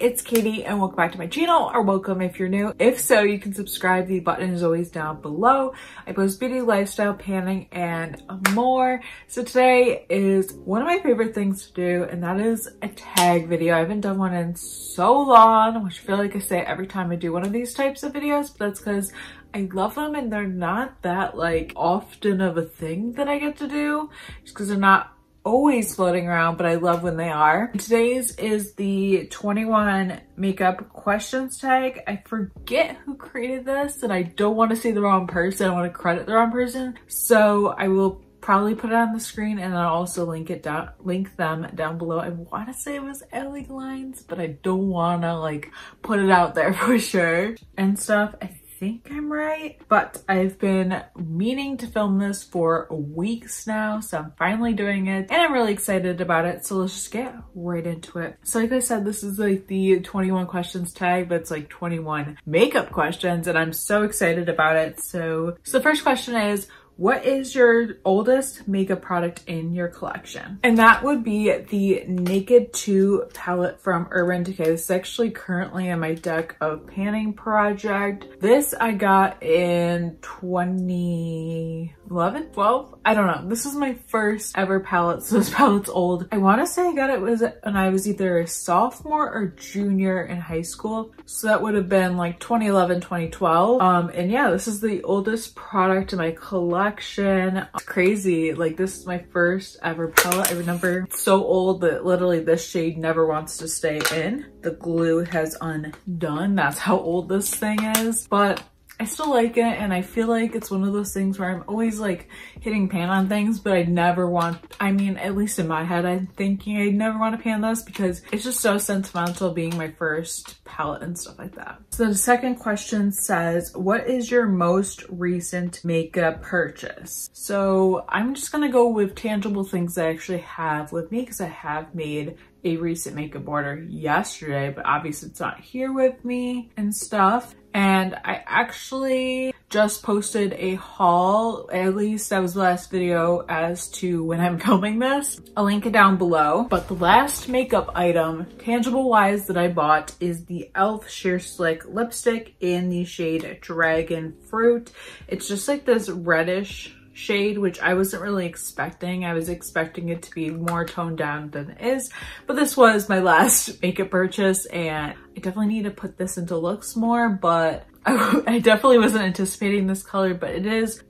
it's Katie and welcome back to my channel, or welcome if you're new. If so, you can subscribe. The button is always down below. I post beauty, lifestyle, panning, and more. So today is one of my favorite things to do, and that is a tag video. I haven't done one in so long, which I feel like I say every time I do one of these types of videos, but that's because I love them and they're not that like often of a thing that I get to do, just because they're not always floating around, but I love when they are. Today's is the 21 makeup questions tag. I forget who created this and I don't want to say the wrong person. I want to credit the wrong person. So I will probably put it on the screen and I'll also link them down below. I want to say it was ALLIE GLINES, but I don't want to like put it out there for sure and stuff. I think I'm right, but I've been meaning to film this for weeks now, so I'm finally doing it and I'm really excited about it. So let's just get right into it. So like I said, this is like the 21 questions tag, but it's like 21 makeup questions and I'm so excited about it. So the first question is, what is your oldest makeup product in your collection? And that would be the Naked 2 palette from Urban Decay. This is actually currently in my deck of panning project. This I got in 2011, 12? I don't know. This is my first ever palette, so this palette's old. I want to say I got it when I was either a sophomore or junior in high school. So that would have been like 2011, 2012. And yeah, this is the oldest product in my collection. It's crazy. Like, this is my first ever palette. I remember it's so old that literally this shade never wants to stay in. The glue has undone. That's how old this thing is. But I still like it, and I feel like it's one of those things where I'm always like hitting pan on things, but I never want, I mean, at least in my head, I'm thinking I never want to pan this because it's just so sentimental being my first palette and stuff like that. So the second question says, what is your most recent makeup purchase? So I'm just gonna go with tangible things that I actually have with me because I have made a recent makeup order yesterday, but obviously it's not here with me and stuff. And I actually just posted a haul, at least that was the last video as to when I'm filming this. I'll link it down below. But the last makeup item, tangible wise, that I bought is the e.l.f. Sheer Slick lipstick in the shade Dragon Fruit. It's just like this reddish shade, which I wasn't really expecting. I was expecting it to be more toned down than it is, but this was my last makeup purchase and I definitely need to put this into looks more, but I definitely wasn't anticipating this color, but it is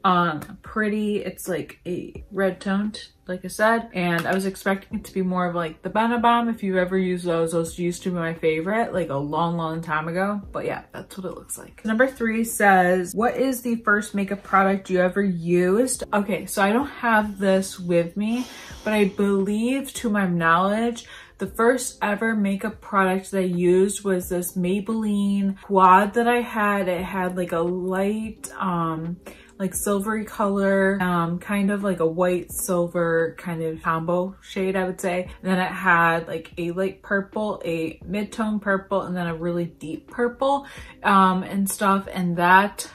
pretty. It's like a red toned, like I said, and I was expecting it to be more of like the Bomb. If you ever use those used to be my favorite like a long time ago, but yeah, that's what it looks like. Number 3 says, what is the first makeup product you ever used? Okay, so I don't have this with me, but I believe, to my knowledge, the first ever makeup product that I used was this Maybelline quad that I had. It had like a light, like silvery color, kind of like a white silver kind of combo shade, I would say. And then it had like a light purple, a mid-tone purple, and then a really deep purple, and stuff. And that,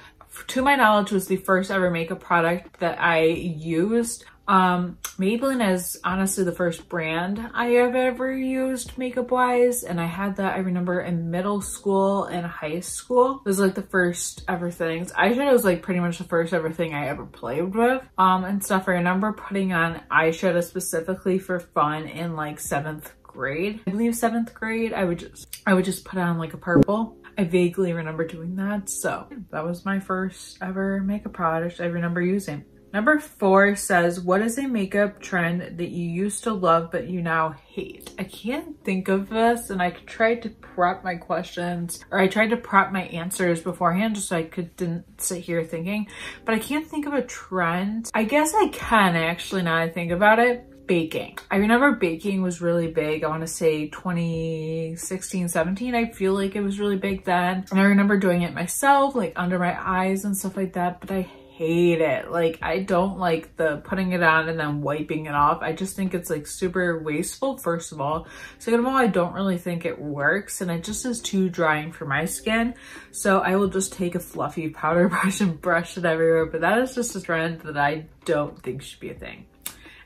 to my knowledge, was the first ever makeup product that I used. Maybelline is honestly the first brand I have ever used makeup wise, and I had that, I remember, in middle school and high school. It was like the first ever things. Eyeshadow was like pretty much the first ever thing I ever played with and stuff. I remember putting on eyeshadow specifically for fun in like 7th grade. I believe 7th grade. I would just put on like a purple. I vaguely remember doing that. So that was my first ever makeup product I remember using. Number 4 says, what is a makeup trend that you used to love but you now hate? I can't think of this, and I tried to prep my questions, or I tried to prep my answers beforehand just so I didn't sit here thinking, but I can't think of a trend. I guess I can actually, now I think about it. Baking. I remember baking was really big. I want to say 2016, 17. I feel like it was really big then. And I remember doing it myself, like under my eyes and stuff like that, but I hate it. Like, I don't like the putting it on and then wiping it off. I just think it's like super wasteful, first of all. Second of all, I don't really think it works, and it just is too drying for my skin. So I will just take a fluffy powder brush and brush it everywhere, but that is just a trend that I don't think should be a thing.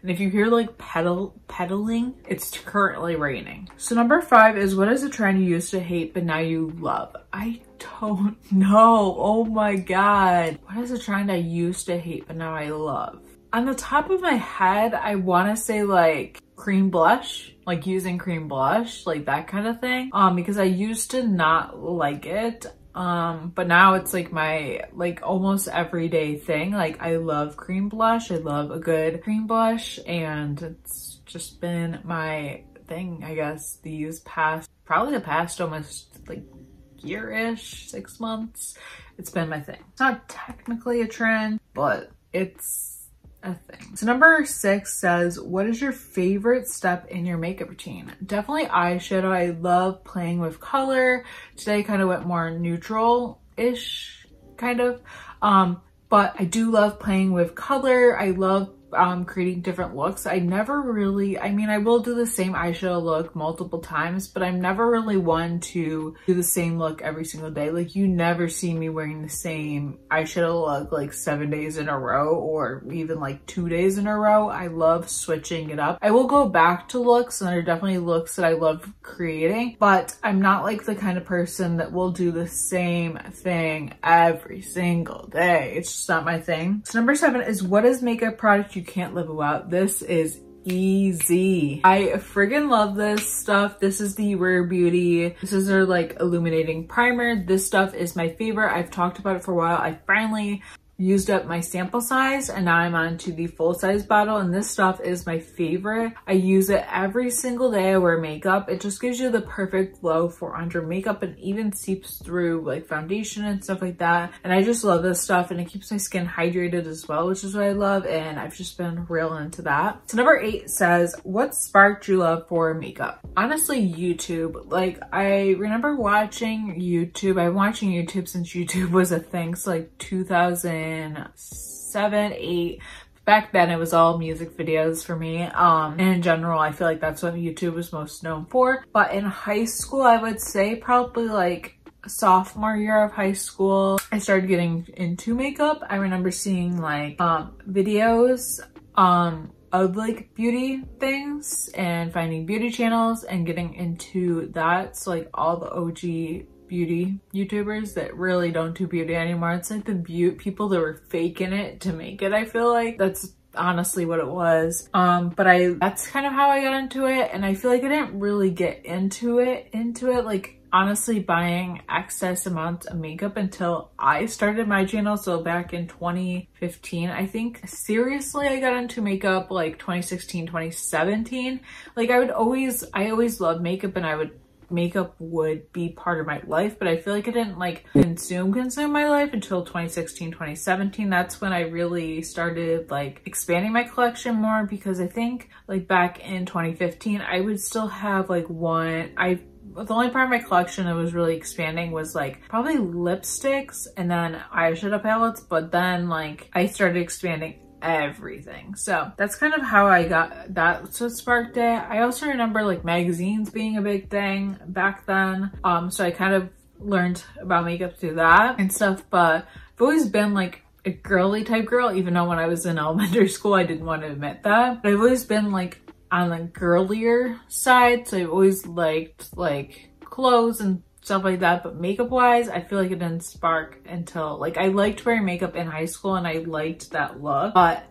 And if you hear like pedaling, it's currently raining. So number 5 is, what is a trend you used to hate but now you love? I don't know. Oh my God. What is a trend I used to hate but now I love? On the top of my head, I want to say like cream blush, like using cream blush, like that kind of thing. Because I used to not like it. But now it's like my like almost everyday thing. Like I love cream blush. I love a good cream blush, and it's just been my thing, I guess, probably the past almost like year-ish, 6 months. It's been my thing. It's not technically a trend, but it's a thing. So number 6 says, what is your favorite step in your makeup routine? Definitely eyeshadow. I love playing with color. Today I kind of went more neutral-ish, kind of. But I do love playing with color. I love creating different looks. I never really, I mean, I will do the same eyeshadow look multiple times, but I'm never really one to do the same look every single day. Like you never see me wearing the same eyeshadow look like 7 days in a row or even like 2 days in a row. I love switching it up. I will go back to looks, and there are definitely looks that I love creating, but I'm not like the kind of person that will do the same thing every single day. It's just not my thing. So number 7 is, what is makeup product you can't live without? This is easy. I friggin' love this stuff. This is the Rare Beauty. This is their like illuminating primer. This stuff is my favorite. I've talked about it for a while. I finally used up my sample size, and now I'm on to the full size bottle, and this stuff is my favorite. I use it every single day I wear makeup. It just gives you the perfect glow for under makeup and even seeps through like foundation and stuff like that. And I just love this stuff, and it keeps my skin hydrated as well, which is what I love, and I've just been real into that. So number 8 says, what sparked your love for makeup? Honestly, YouTube. Like I remember watching YouTube. I've been watching YouTube since YouTube was a thing, so like 2007, 8. Back then it was all music videos for me. And in general, I feel like that's what YouTube was most known for. But in high school, I would say probably like sophomore year of high school, I started getting into makeup. I remember seeing like videos of like beauty things and finding beauty channels and getting into that. So like all the OG beauty YouTubers that really don't do beauty anymore. It's like the people that were faking it to make it, I feel like. That's honestly what it was. But that's kind of how I got into it, and I feel like I didn't really get into it like honestly buying excess amounts of makeup until I started my channel. So back in 2015, I think. Seriously, I got into makeup like 2016, 2017. Like I always loved makeup, and makeup would be part of my life, but I feel like I didn't like consume my life until 2016, 2017. That's when I really started like expanding my collection more, because I think like back in 2015, I would still have like the only part of my collection that was really expanding was like probably lipsticks and then eyeshadow palettes, but then like I started expanding everything. So that's kind of how I got that. So it sparked it. I also remember like magazines being a big thing back then. So I kind of learned about makeup through that and stuff, but I've always been like a girly type girl, even though when I was in elementary school, I didn't want to admit that. But I've always been like on the girlier side. So I've always liked like clothes and stuff like that, but makeup wise, I feel like it didn't spark until like I liked wearing makeup in high school and I liked that look, but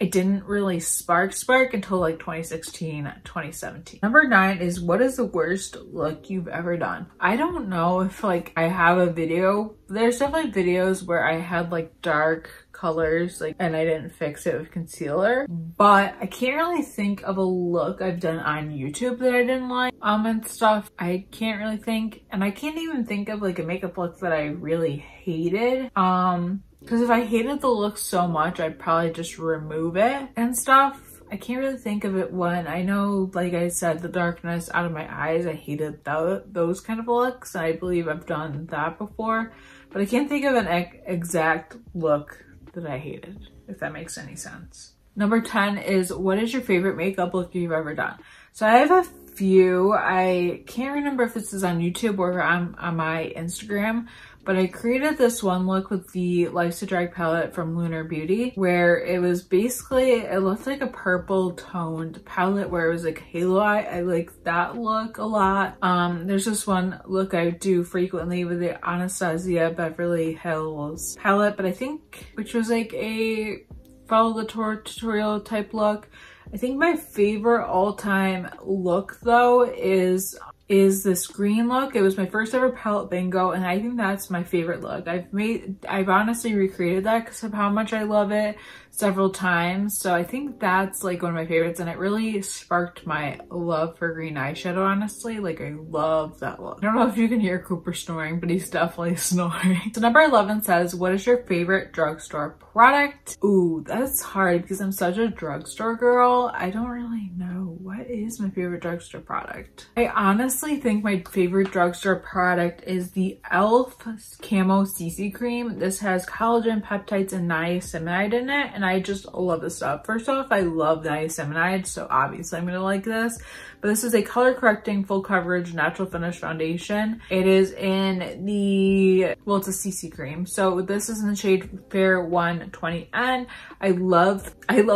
it didn't really spark until like 2016, 2017. Number 9 is, what is the worst look you've ever done? I don't know if like I have a video. There's definitely videos where I had like dark colors like and I didn't fix it with concealer, but I can't really think of a look I've done on YouTube that I didn't like and stuff. I can't really think, and I can't even think of like a makeup look that I really hated. Because if I hated the look so much, I'd probably just remove it and stuff. I can't really think of it when I know, like I said, the darkness out of my eyes, I hated those kind of looks. I believe I've done that before, but I can't think of an exact look that I hated, if that makes any sense. Number 10 is, what is your favorite makeup look you've ever done? So I have a few. I can't remember if this is on YouTube or on my Instagram, but I created this one look with the Life's a Drag palette from Lunar Beauty, where it was basically, it looked like a purple toned palette where it was like halo eye. I like that look a lot. There's this one look I do frequently with the Anastasia Beverly Hills palette, but I think, which was like a follow the tutorial type look. I think my favorite all-time look though is this green look. It was my first ever palette bingo, and I think that's my favorite look. I've honestly recreated that because of how much I love it several times. So I think that's like one of my favorites, and it really sparked my love for green eyeshadow, honestly. Like, I love that look. I don't know if you can hear Cooper snoring, but he's definitely snoring. So number 11 says, what is your favorite drugstore product? Ooh, that's hard because I'm such a drugstore girl. I don't really know. What is my favorite drugstore product? I honestly think my favorite drugstore product is the e.l.f. Camo CC Cream. This has collagen, peptides, and niacinamide in it, and I just love this stuff. First off, I love niacinamide, so obviously I'm gonna like this. But this is a color correcting, full coverage, natural finish foundation. It is in the, well, it's a CC cream. So this is in the shade Fair 120N. I love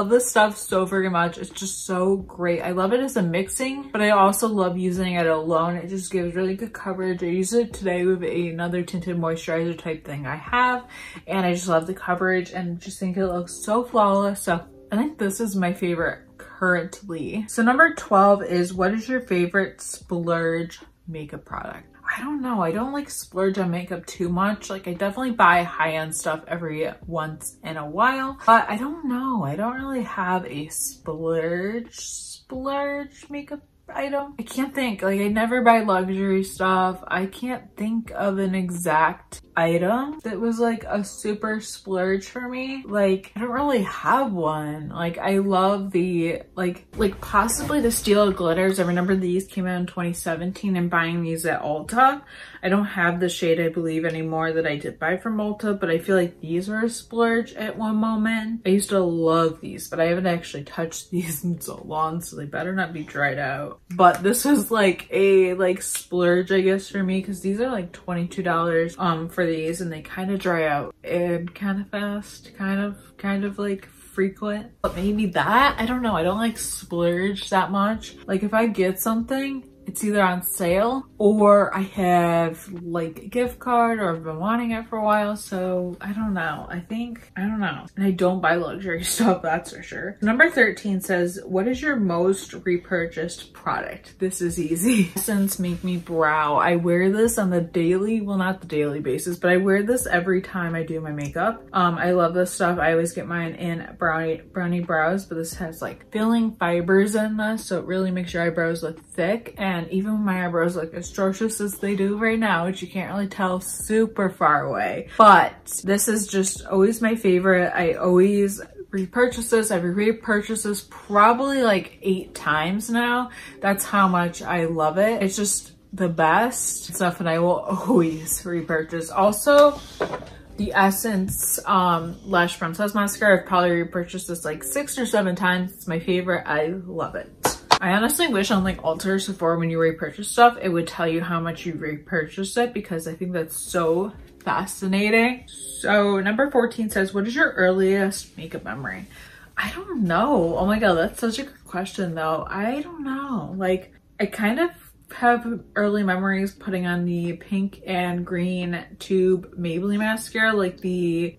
this stuff so very much. It's just so great. I love it as a mixing, but I also love using it alone. It just gives really good coverage. I use it today with another tinted moisturizer type thing I have, and I just love the coverage and just think it looks so flawless. So I think this is my favorite currently. So number 12 is, what is your favorite splurge makeup product? I don't know. I don't like splurge on makeup too much. Like, I definitely buy high-end stuff every once in a while, but I don't know. I don't really have a splurge makeup item. I can't think. Like, I never buy luxury stuff. I can't think of an exact item that was like a super splurge for me. Like, I don't really have one. Like, I love the like possibly the steel glitters. I remember these came out in 2017 and buying these at Ulta. I don't have the shade, I believe, anymore that I did buy from Ulta, but I feel like these were a splurge at one moment. I used to love these, but I haven't actually touched these in so long, so they better not be dried out. But this was like a splurge, I guess, for me, because these are like $22 for these, and they kind of dry out and kind of fast, kind of like frequent. But maybe that, I don't know. I don't like splurge that much. Like, if I get something, it's either on sale or I have like a gift card, or I've been wanting it for a while. So I don't know. I don't know. And I don't buy luxury stuff, that's for sure. Number 13 says, what is your most repurchased product? This is easy. Essence Make Me Brow. I wear this on the daily, well, not the daily basis, but I wear this every time I do my makeup. I love this stuff. I always get mine in brownie brows, but this has like filling fibers in this, so it really makes your eyebrows look thick. And even when my eyebrows look as atrocious as they do right now, which you can't really tell super far away, but this is just always my favorite. I always repurchase this. I've repurchased this probably like 8 times now. That's how much I love it. It's just the best stuff, and I will always repurchase. Also, the Essence Lash Princess Mascara, I've probably repurchased this like 6 or 7 times. It's my favorite. I love it. I honestly wish on like Ulta or Sephora, when you repurchase stuff, it would tell you how much you repurchased it, because I think that's so fascinating. So number 14 says, what is your earliest makeup memory? I don't know. Oh my god, that's such a good question though. I don't know. Like, I kind of have early memories putting on the pink and green tube Maybelline mascara, like the,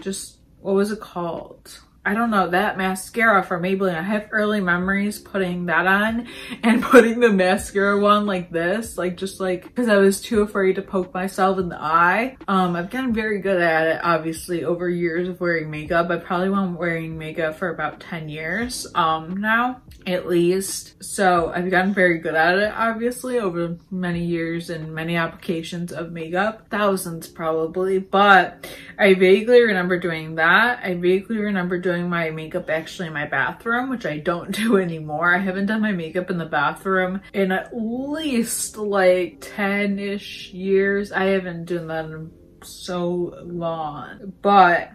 what was it called? I don't know, that mascara for Maybelline. I have early memories putting that on and putting the mascara one like this, because I was too afraid to poke myself in the eye. I've gotten very good at it, obviously, over years of wearing makeup. I probably been wearing makeup for about 10 years now, at least. So I've gotten very good at it, obviously, over many years and many applications of makeup. Thousands probably, but I vaguely remember doing that. I vaguely remember doing my makeup actually in my bathroom, which I don't do anymore. I haven't done my makeup in the bathroom in at least like 10-ish years. I haven't done that in so long, but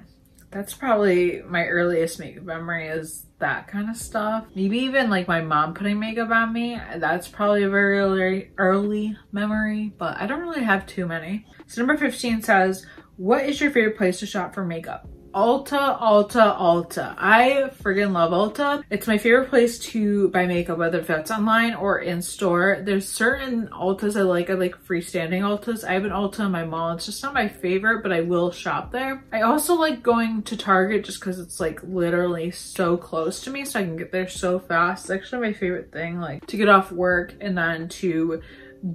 that's probably my earliest makeup memory, is that kind of stuff. Maybe even like my mom putting makeup on me. That's probably a very early memory, but I don't really have too many. So number 15 says, What is your favorite place to shop for makeup? Ulta, Ulta, Ulta. I friggin' love Ulta. It's my favorite place to buy makeup, whether if that's online or in store. There's certain Ultas I like freestanding Ultas. I have an Ulta in my mall. It's just not my favorite, but I will shop there. I also like going to Target just because it's like literally so close to me, so I can get there so fast. It's actually my favorite thing, like to get off work and then to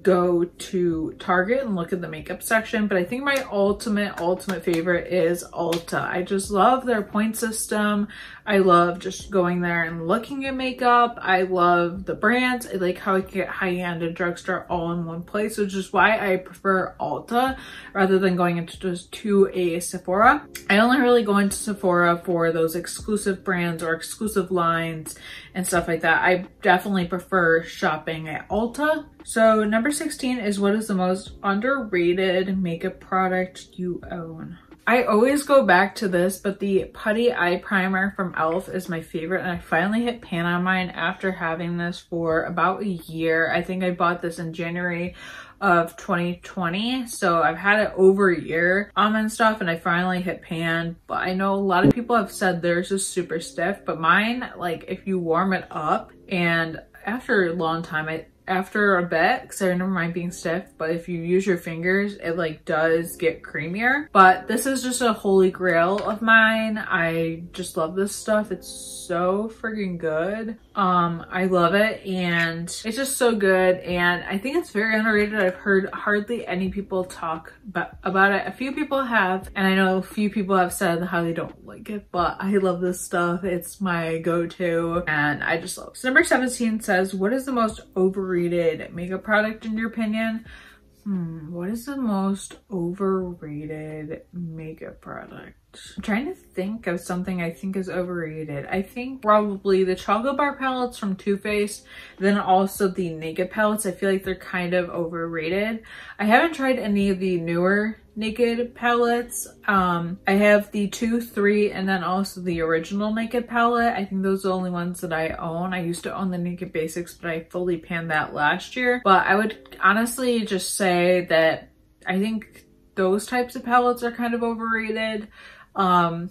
go to Target and look at the makeup section. But I think my ultimate favorite is Ulta. I just love their point system. I love just going there and looking at makeup. I love the brands. I like how I can get high-end and drugstore all in one place, which is why I prefer Ulta rather than going into just to a Sephora. I only really go into Sephora for those exclusive brands or exclusive lines and stuff like that. I definitely prefer shopping at Ulta. So number 16 is, what is the most underrated makeup product you own? I always go back to this, but the Putty Eye Primer from e.l.f. is my favorite, and I finally hit pan on mine after having this for about a year. I think I bought this in January of 2020, so I've had it over a year and stuff, and I finally hit pan. But I know a lot of people have said theirs is super stiff, but mine, like if you warm it up and after a long time, after a bit, because I remember mine being stiff, but if you use your fingers, it like does get creamier. But this is just a holy grail of mine. I just love this stuff. It's so freaking good. I love it, and it's just so good, and I think it's very underrated. I've heard hardly any people talk about it. A few people have, and I know a few people have said how they don't like it, but I love this stuff. It's my go-to, and I just love it. So number 17 says, what is the most overrated makeup product in your opinion? What is the most overrated makeup product? I'm trying to think of something I think is overrated. I think probably the Chocolate Bar palettes from Too Faced, then also the Naked palettes. I feel like they're kind of overrated. I haven't tried any of the newer Naked palettes. I have the 2, 3, and then also the original Naked palette. I think those are the only ones that I own. I used to own the Naked Basics, but I fully panned that last year. But I would honestly just say that I think those types of palettes are kind of overrated. I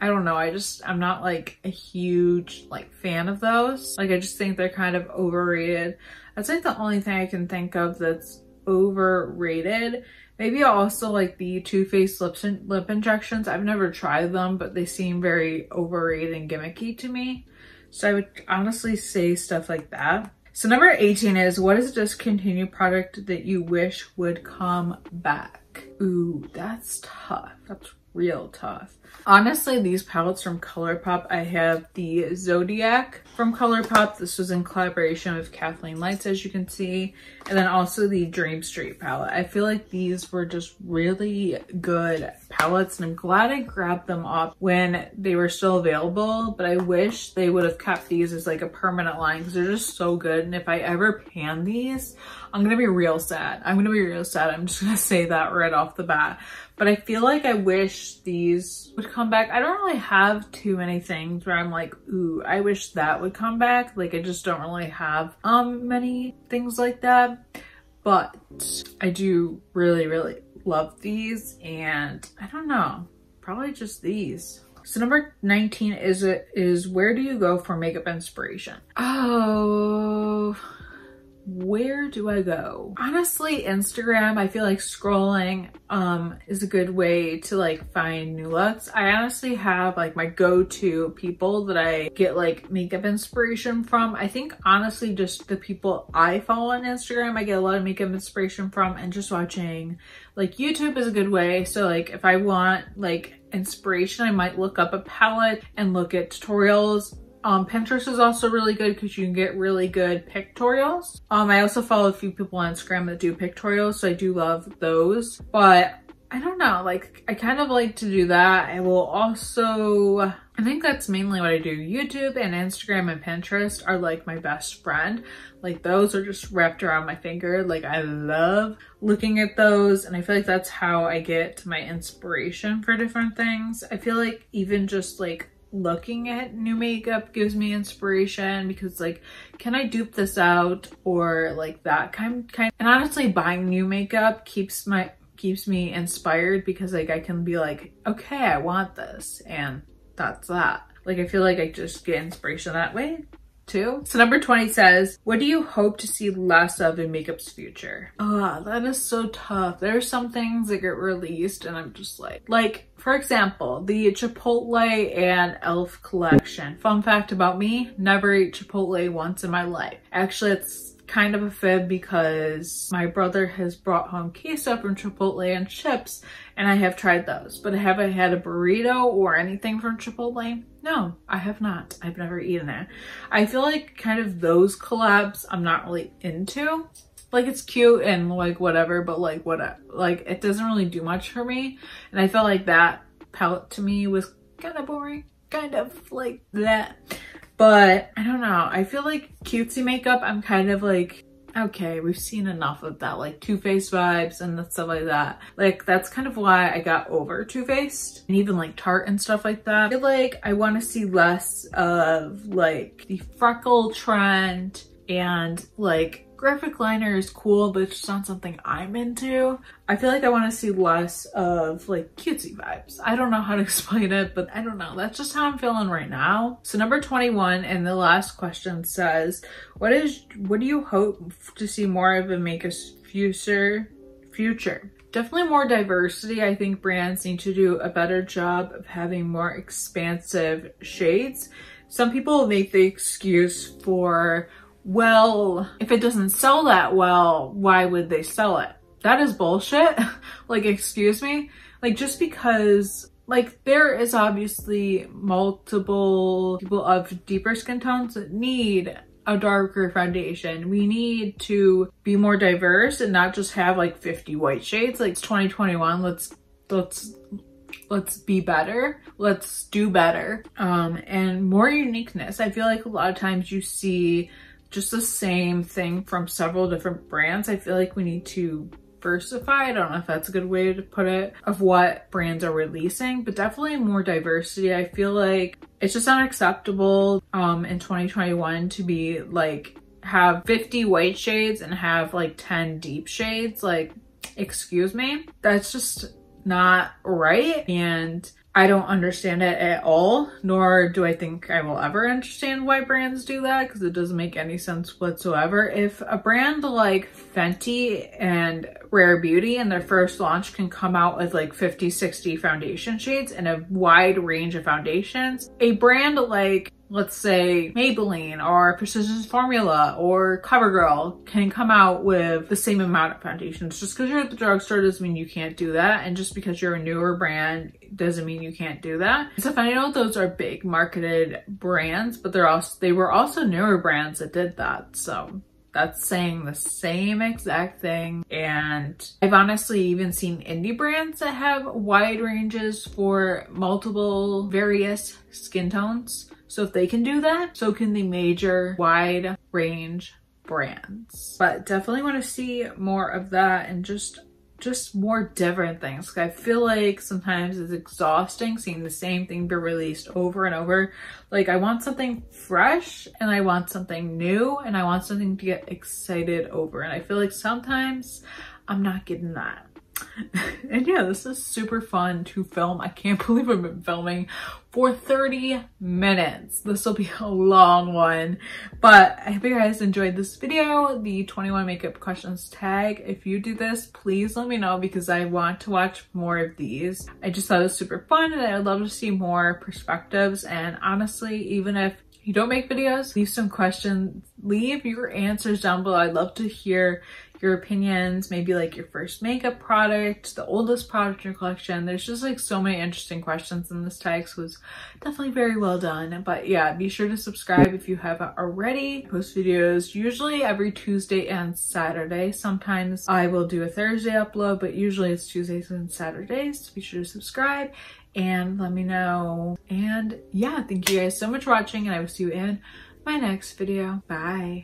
don't know, I'm not like a huge like fan of those. Like I just think they're kind of overrated. That's like the only thing I can think of that's overrated. Maybe also like the Too Faced lip injections. I've never tried them, but they seem very overrated and gimmicky to me. So I would honestly say stuff like that. So number 18 is, what is a discontinued product that you wish would come back? Ooh, that's tough. That's real tough. Honestly, these palettes from ColourPop, I have the Zodiac from ColourPop. This was in collaboration with Kathleen Lights, as you can see, and then also the Dream Street palette. I feel like these were just really good palettes, and I'm glad I grabbed them up when they were still available, but I wish they would have kept these as like a permanent line because they're just so good. And if I ever pan these, I'm gonna be real sad. I'm just gonna say that right off the bat. But I feel like I wish these would come back. I don't really have too many things where I'm like, ooh, I wish that would come back. Like I just don't really have many things like that. But I do really, really love these, and I don't know, probably just these. So number 19 is where do you go for makeup inspiration? Oh, where do I go? Honestly, Instagram. I feel like scrolling is a good way to like find new looks. I honestly have like my go-to people that I get like makeup inspiration from. I think honestly just the people I follow on Instagram I get a lot of makeup inspiration from, and just watching like YouTube is a good way. So like if I want like inspiration, I might look up a palette and look at tutorials. Pinterest is also really good because you can get really good pictorials. I also follow a few people on Instagram that do pictorials, so I do love those. But I don't know, like I kind of like to do that. I will also, I think that's mainly what I do. YouTube and Instagram and Pinterest are like my best friend. Like those are just wrapped around my finger. Like I love looking at those, and I feel like that's how I get my inspiration for different things. I feel like even just like looking at new makeup gives me inspiration because like, can I dupe this out, or like that kind. And honestly, buying new makeup keeps keeps me inspired because like I can be like, okay, I want this, and that's that. Like I feel like I just get inspiration that way too. So number 20 says, what do you hope to see less of in makeup's future? Oh, that is so tough. There are some things that get released and I'm just like for example, the Chipotle and e.l.f. collection. Fun fact about me, never ate Chipotle once in my life. Actually, it's kind of a fib because my brother has brought home queso from Chipotle and chips, and I have tried those, but have I had a burrito or anything from Chipotle? No, I have not. I've never eaten it. I feel like kind of those collabs I'm not really into. Like it's cute and like whatever, but like it doesn't really do much for me. And I felt like that palette to me was kind of boring, kind of like that. But I don't know. I feel like cutesy makeup, I'm kind of like, okay, we've seen enough of that, like Too Faced vibes and stuff like that. Like that's kind of why I got over Too Faced and even like Tarte and stuff like that. I feel like I want to see less of like the freckle trend, and like graphic liner is cool, but it's just not something I'm into. I feel like I want to see less of like cutesy vibes. I don't know how to explain it, but I don't know. That's just how I'm feeling right now. So number 21 and the last question says, what do you hope to see more of in makeup's future? Definitely more diversity. I think brands need to do a better job of having more expansive shades. Some people make the excuse for, well, if it doesn't sell that well, why would they sell it? That is bullshit. Like, excuse me? Like, just because, like, there is obviously multiple people of deeper skin tones that need a darker foundation. We need to be more diverse and not just have like 50 white shades. Like, it's 2021. Let's be better. Let's do better. And more uniqueness. I feel like a lot of times you see just the same thing from several different brands. I feel like we need to diversify. I don't know if that's a good way to put it, of what brands are releasing, but definitely more diversity. I feel like it's just unacceptable in 2021 to be like, have 50 white shades and have like 10 deep shades. Like, excuse me? That's just not right. And I don't understand it at all, nor do I think I will ever understand why brands do that, because it doesn't make any sense whatsoever. If a brand like Fenty and Rare Beauty in their first launch can come out with like 50, 60 foundation shades and a wide range of foundations, a brand like, let's say, Maybelline or Precision Formula or CoverGirl can come out with the same amount of foundations. Just because you're at the drugstore doesn't mean you can't do that. And just because you're a newer brand doesn't mean you can't do that. So I know those are big marketed brands, but they were also newer brands that did that. So that's saying the same exact thing. And I've honestly even seen indie brands that have wide ranges for multiple various skin tones. So if they can do that, so can the major wide range brands. But definitely want to see more of that and just more different things. I feel like sometimes it's exhausting seeing the same thing be released over and over. Like, I want something fresh and I want something new and I want something to get excited over. And I feel like sometimes I'm not getting that. And yeah, this is super fun to film. I can't believe I've been filming for 30 minutes. This will be a long one, but I hope you guys enjoyed this video, the 21 makeup questions tag. If you do this, please let me know because I want to watch more of these. I just thought it was super fun and I'd love to see more perspectives. And honestly, even if you don't make videos, leave some questions, leave your answers down below. I'd love to hear your opinions, maybe like your first makeup product, the oldest product in your collection. There's just like so many interesting questions in this tag, so it's definitely very well done. But yeah, be sure to subscribe if you haven't already. I post videos usually every Tuesday and Saturday. Sometimes I will do a Thursday upload, but usually it's Tuesdays and Saturdays. So be sure to subscribe and let me know. And yeah, thank you guys so much for watching and I will see you in my next video. Bye.